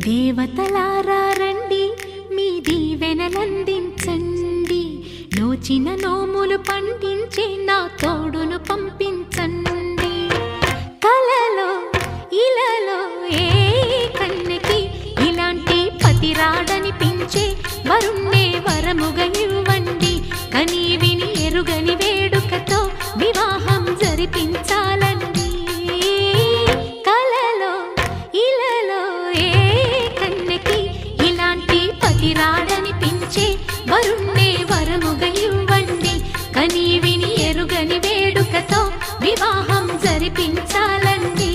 దేవతలారా రండి మీ దీవెనలందించండి నోచిన నోములు పండించే నా తోడును పంపించండి కలలో ఇలలో ఏ కన్నెకి ఇలాంటి పతి రాడనిపించే వరుణ్ణే వరముగా ఇవ్వండి కని విని ఎరుగని వేడుకతో వివాహం జరిపించాలండి కలలో ఇలలో ఏ కన్నెకి ఇలాంటి పతి రాడనిపించే వరుణ్ణే వరముగా ఇవ్వండి కని విని ఎరుగని వేడుకతో వివాహం జరిపించాలండి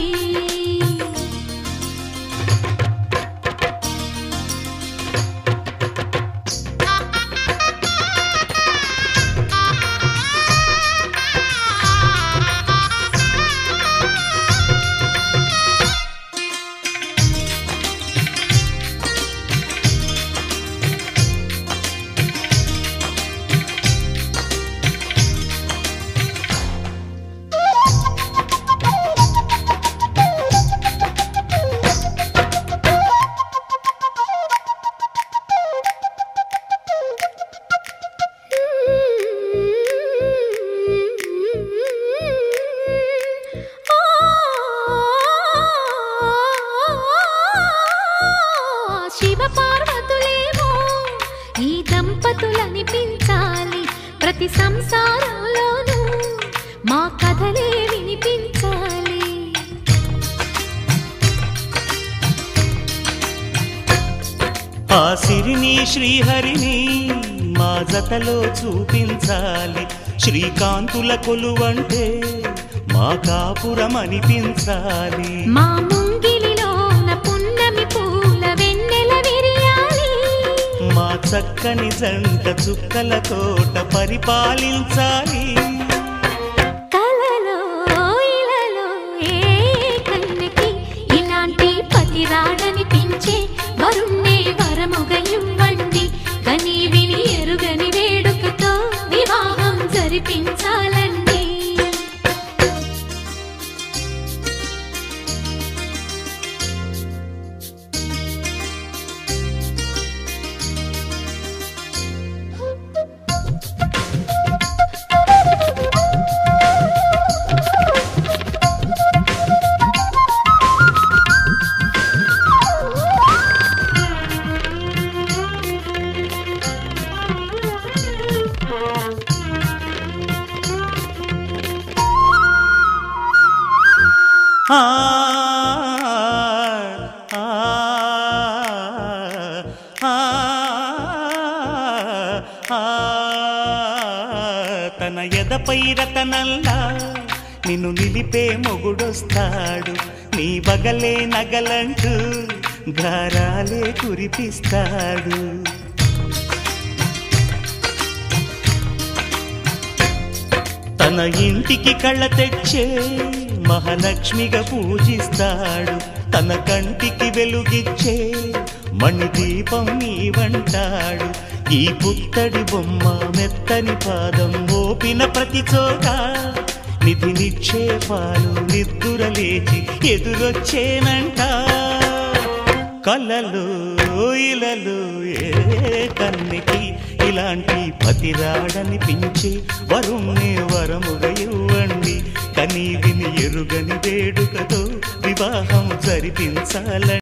శివపార్వతులేమో ఈ దంపతులనిపించాలి ప్రతి సంసారంలోనూ మా కథలే వినిపించాలి ఆ సిరిని శ్రీహరిని మా జతలో చూపించాలి శ్రీకాంతుల కొలువంటే మా కాపురం అనిపించాలి మా ముంగిలిలోన పున్నమి పూల వెన్నెల విరియాలి మా చక్కని జంట చుక్కల తోట పరిపాలించాలి కలలో ఇలలో ఏ కన్నెకి ఇలాంటి పతి రాడనిపించే వరుణ్ణే వరముగా ఇవ్వండి కని విని ఎరుగని వేడుకతో వివాహం జరిపించాలండి తన ఎదపై రతనల్లా నిన్ను నిలిపే మొగుడొస్తాడు నీ బగలే నగలంటూ గారాలే కురిపిస్తాడు తన ఇంటికి కళ్ళ తెచ్చే మహాలక్ష్మిగా పూజిస్తాడు తన కంటికి వెలుగిచ్చే మణిదీపం నీవంటాడు ఈ పుత్తడి బొమ్మ మెత్తని పాదం మోపిన ప్రతి చోట నిధి నిక్షేపాలు నిద్దురలేచి ఎదురొచ్చేనంట కలలో ఇలలో ఏ కన్నెకి ఇలాంటి పతి రాడనిపించి వరుణ్ణే వరముగా ఇవ్వండి కని విని ఎరుగని వేడుకతో వివాహం జరిపించాలని